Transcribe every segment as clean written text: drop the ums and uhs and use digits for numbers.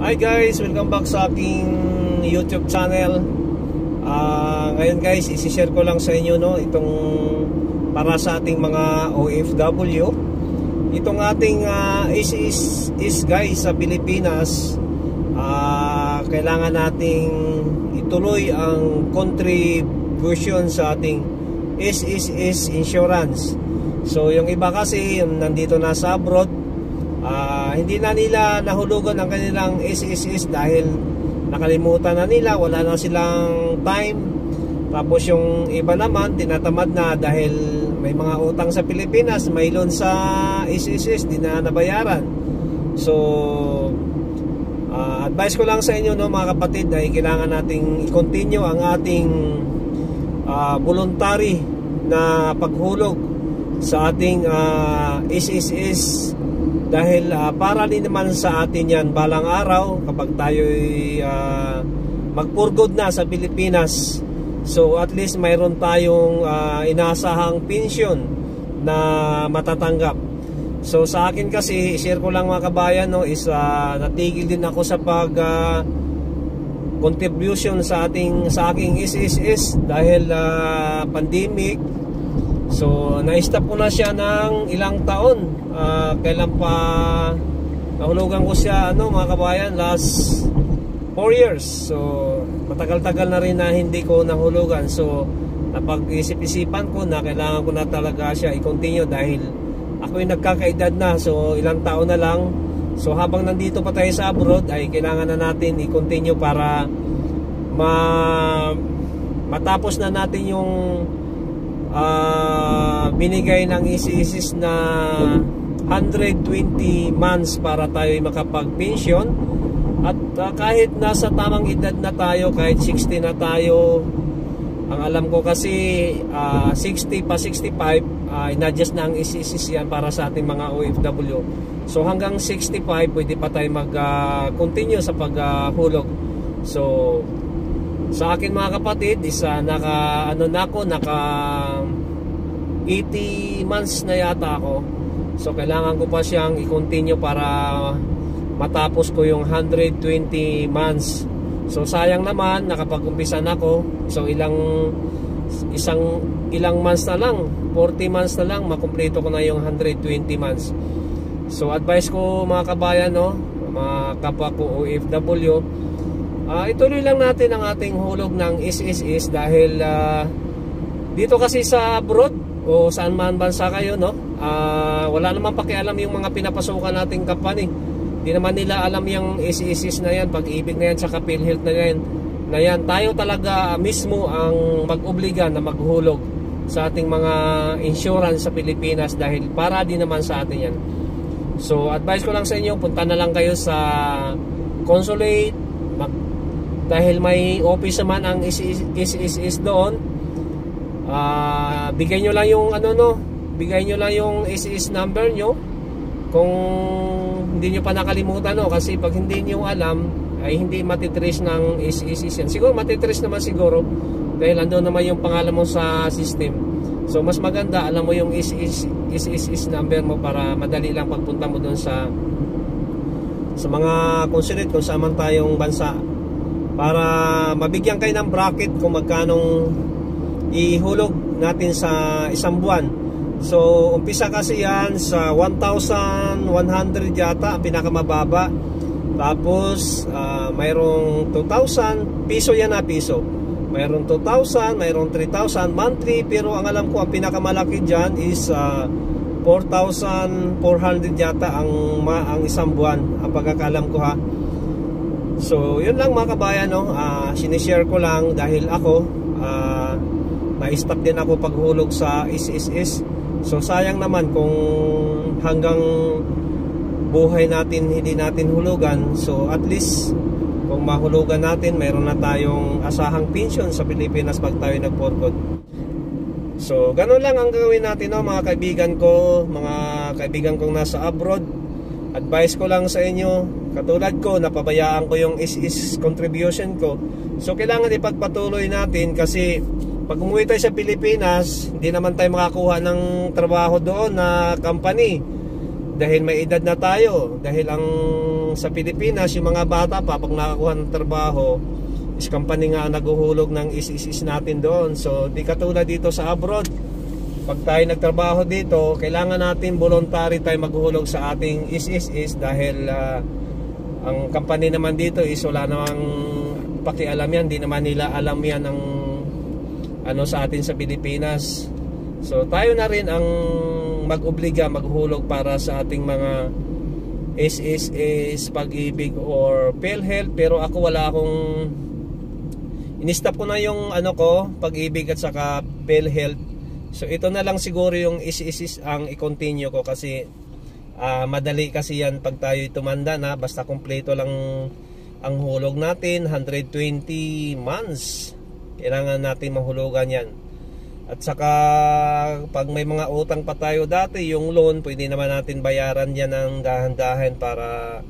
Hi guys, welcome back sa aking YouTube channel. Ngayon guys, isi-share ko lang sa inyo itong para sa ating mga OFW. Itong ating is guys sa Pilipinas, kailangan nating ituloy ang contribution sa ating is insurance. So yung iba kasi nandito na sa abroad, hindi na nila nahulugan ang kanilang is dahil nakalimutan na nila, wala na silang time. Tapos yung iba naman tinatamad na dahil may mga utang sa Pilipinas, may loan sa is di na nabayaran. So advice ko lang sa inyo mga kapatid, ay kailangan nating i-continue ang ating voluntary na paghulog sa ating is dahil para din naman sa atin yan balang araw kapag tayo'y magpurgod na sa Pilipinas. So at least mayroon tayong inaasahang pension na matatanggap. So sa akin kasi, share ko lang mga kabayan, is natigil din ako sa pag contribution sa aking is dahil pandemic. So na-stop ko na siya ng ilang taon. Kailan pa nahulugan ko siya mga kabayan, last 4 years. So matagal-tagal na rin na hindi ko nahulugan. So napag-isip-isipan ko na kailangan ko na talaga siya i-continue dahil ako'y nagkakaedad na. So ilang taon na lang. So habang nandito pa tayo sa abroad, ay kailangan na natin i-continue para matapos na natin yung binigay ng ISIS na 120 months para tayo makapag-pension. At kahit nasa tamang edad na tayo, kahit 60 na tayo, ang alam ko kasi 60 pa 65, in-adjust na ang ISIS yan para sa ating mga OFW. So hanggang 65 pwede pa tayo mag-continue sa paghulog. So sa akin mga kapatid, naka 80 months na yata ako. So kailangan ko pa siyang i-continue para matapos ko yung 120 months. So sayang naman, nakapag-umpisa na ako. So ilang months na lang, 40 months na lang, makumpleto ko na yung 120 months. So advice ko mga kabayan, mga kapwa ko OFW, ituloy lang natin ang ating hulog ng is dahil dito kasi sa abroad o saan man bansa kayo, wala naman pakialam yung mga pinapasukan nating company. Hindi naman nila alam yung is na yan, pag-ibig na yan, saka PhilHealth na yan. Tayo talaga mismo ang mag-obliga na maghulog sa ating mga insurance sa Pilipinas dahil para din naman sa atin yan. So advice ko lang sa inyo, punta na lang kayo sa consulate, dahil may office naman ang is doon. Bigay nyo lang yung bigay nyo lang yung is number nyo kung hindi nyo pa nakalimutan, kasi pag hindi nyo alam ay hindi matitrace ng is yan. Siguro matitrace naman siguro dahil andun naman yung pangalan mo sa system. So mas maganda alam mo yung is number mo para madali lang pagpunta mo doon sa mga consulate kung saan man tayong bansa, para mabigyan kayo ng bracket kung magkanong ihulog natin sa isang buwan. So umpisa kasi yan sa 1,100 yata ang pinakamababa. Tapos mayroong 2,000 piso yan piso. Mayroong 2,000, mayroong 3,000 monthly, pero ang alam ko ang pinakamalaki dyan is 4,400 yata ang isang buwan, ang pagkakalam ko So yun lang mga kabayan, sinishare ko lang dahil ako na-stop din ako paghulog sa is. So sayang naman kung hanggang buhay natin hindi natin hulugan. So at least kung mahulugan natin, mayroon na tayong asahang pension sa Pilipinas pag tayo nagpurgod. So ganun lang ang gagawin natin, mga kaibigan ko, mga kaibigan kong nasa abroad. Advice ko lang sa inyo, katulad ko, napabayaan ko yung is contribution ko. So kailangan ipagpatuloy natin kasi pag umuwi tayo sa Pilipinas, hindi naman tayo makakuha ng trabaho doon na company dahil may edad na tayo. Dahil ang sa Pilipinas, yung mga bata pa pag nakakuha ng trabaho is company nga naghuhulog ng is natin doon. So di katulad dito sa abroad, pag tayo nagtrabaho dito, kailangan natin voluntary tayo maghuhulog sa ating is dahil ang company naman dito is wala namang pakialam yan, di naman nila alam yan ang ano sa atin sa Pilipinas. So tayo na rin ang mag-obliga maghulog para sa ating mga SSS, Pag-ibig or PhilHealth. Pero ako wala akong, in-stop ko na yung ano ko, Pag-ibig at saka PhilHealth. So ito na lang siguro yung SSS ang i-continue ko kasi madali kasi yan pag tayo tumanda na, basta kompleto lang ang hulog natin. 120 months kailangan natin mahulugan yan. At saka pag may mga utang pa tayo dati, yung loan, pwede naman natin bayaran yan ng dahan-dahan para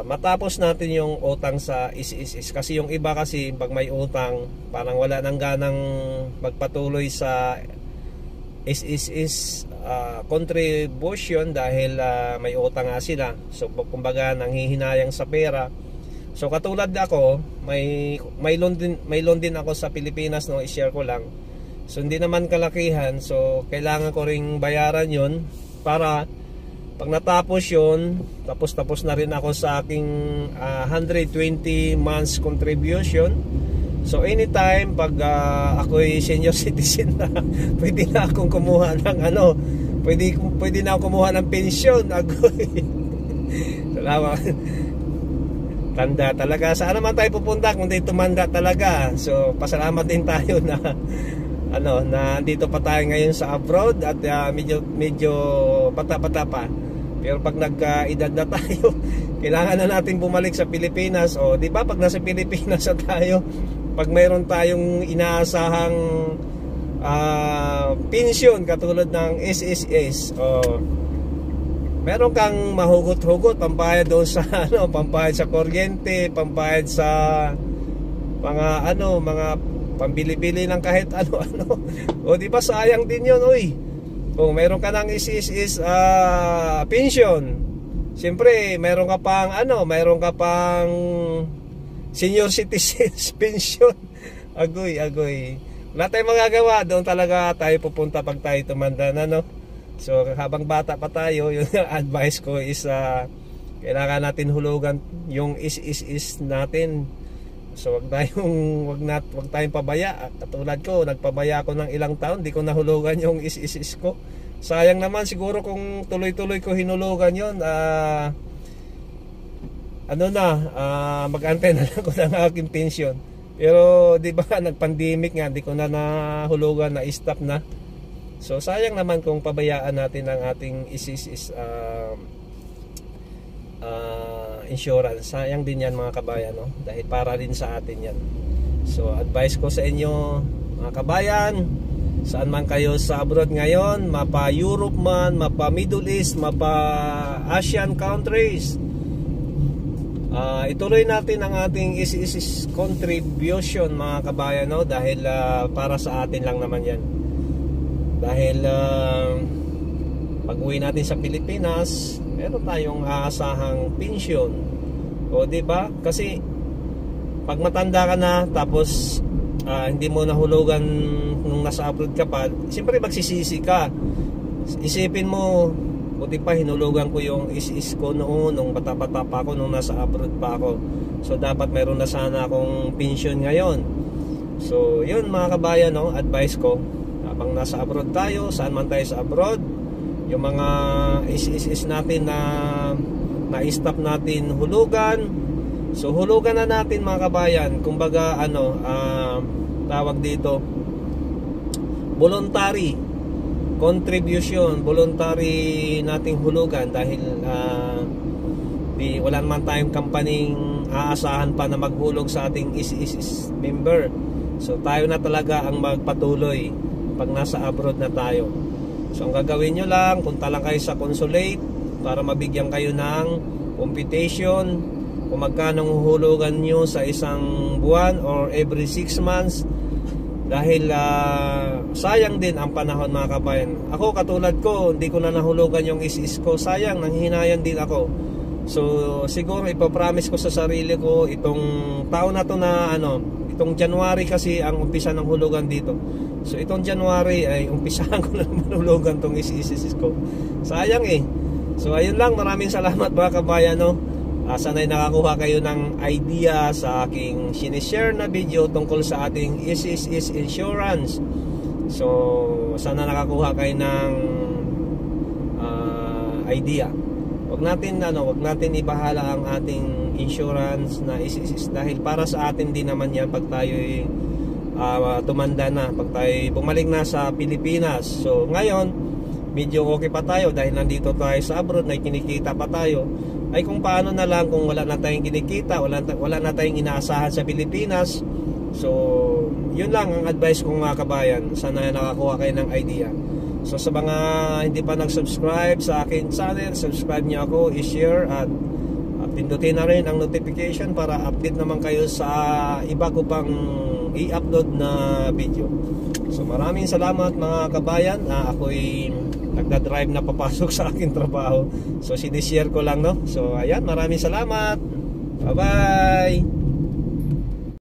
matapos natin yung utang sa is. Kasi yung iba kasi pag may utang, parang wala nang ganang magpatuloy sa is contribution dahil may utang nga sila. So kumbaga nanghihinayang sa pera. So katulad ako, may loan din ako sa Pilipinas, no, i-share ko lang. So hindi naman kalakihan, so kailangan ko ring bayaran 'yon para pag natapos 'yon, tapos na rin ako sa aking 120 months contribution. So anytime pag ako'y senior citizen na, pwede na akong kumuha ng ano, pwede na akong kumuha ng pensyon. Agoy. Salamat. Tanda talaga. Saan naman tayo pupunta kung di tumanda talaga? So pasalamat din tayo na ano, na dito pa tayo ngayon sa abroad at medyo pata-pata pa. Pero pag nagka-edad na tayo, kailangan na natin bumalik sa Pilipinas. O di ba pag nasa Pilipinas na tayo, pag mayroon tayong inaasahang pensyon katulad ng SSS, meron kang mahugot-hugot, pambayad doon sa ano, pambayad sa kuryente, pambayad sa mga ano, mga pambili-bili ng kahit ano-ano. O di ba sayang din 'yon, oy. Kung meron ka ng is pension, siyempre meron ka pang ano, meron ka pang senior citizens pension. Agoy. Wala tayong magagawa, doon talaga tayo pupunta pag tayo tumanda na, no? So habang bata pa tayo, yung advice ko is kailangan natin hulugan yung is natin. So wag tayong pabaya. Katulad ko, nagpabaya ako ng ilang taon, di ko nahulugan yung is ko. Sayang naman siguro kung tuloy-tuloy ko hinulugan yon. Mag-antay na lang ko ng aking pension. Pero di ba nag-pandemic nga, di ko na nahulugan, na stop na. So sayang naman kung pabayaan natin ang ating insurance. Sayang din yan mga kabayan, no? Dahil para din sa atin yan. So advice ko sa inyo mga kabayan, saan man kayo sa abroad ngayon, mapa Europe man, mapa Middle East, mapa Asian countries, ituloy natin ang ating is contribution mga kabayan, no? Dahil para sa atin lang naman yan. Dahil pag uwi natin sa Pilipinas, meron tayong aasahang pensyon. O di ba? Kasi pag matanda ka na tapos hindi mo nahulugan nung nasa abroad ka pa, siyempre magsisisi ka. Isipin mo, buti pa hinulugan ko yung is ko noon nung bata-bata pa ako, nung nasa abroad pa ako. So dapat meron na sana akong pensyon ngayon. So yun mga kabayan, no, advice ko. Habang nasa abroad tayo, saan man tayo sa abroad, yung mga is natin na stop natin hulugan. So hulugan na natin mga kabayan. Kumbaga tawag dito voluntary contribution, voluntary nating hulugan dahil wala naman tayong company aasahan pa na maghulog sa ating is member. So tayo na talaga ang magpatuloy pag nasa abroad na tayo. So ang gagawin nyo lang, punta lang kayo sa consulate para mabigyan kayo ng computation kung magkano huhulugan nyo sa isang buwan or every 6 months. Dahil sayang din ang panahon mga kabayan. Ako katulad ko, hindi ko na nahulugan yung is ko. Sayang, nanghihinayan din ako. So siguro ipapromise ko sa sarili ko itong taon na to na itong January kasi ang umpisa ng hulugan dito. So itong January ay umpisahan ko na hulugan tong is ko. Sayang eh. So ayun lang, maraming salamat mga kabayan, no. Sana'y nakakuha kayo ng idea sa aking sinishare na video tungkol sa ating is insurance. So sana nakakuha kayo ng idea. Wag natin ibahala ang ating insurance na is dahil para sa atin din naman yan pag tayo tumanda na, pag tayo bumalik na sa Pilipinas. So ngayon medyo okay pa tayo dahil nandito tayo sa abroad, na kinikita pa tayo. Ay kung paano na lang kung wala na tayong kinikita, wala na tayong inaasahan sa Pilipinas. So yun lang ang advice kong mga kabayan. Sana nakakuha kayo ng idea. So sa mga hindi pa nag-subscribe sa akin channel, subscribe niyo ako, i-share at pindutin na rin ang notification para update naman kayo sa iba ko pang i-upload na video. So maraming salamat mga kabayan. Ako'y nagda-drive na papasok sa aking trabaho. So sinishare ko lang, no. So ayan, maraming salamat. Bye bye.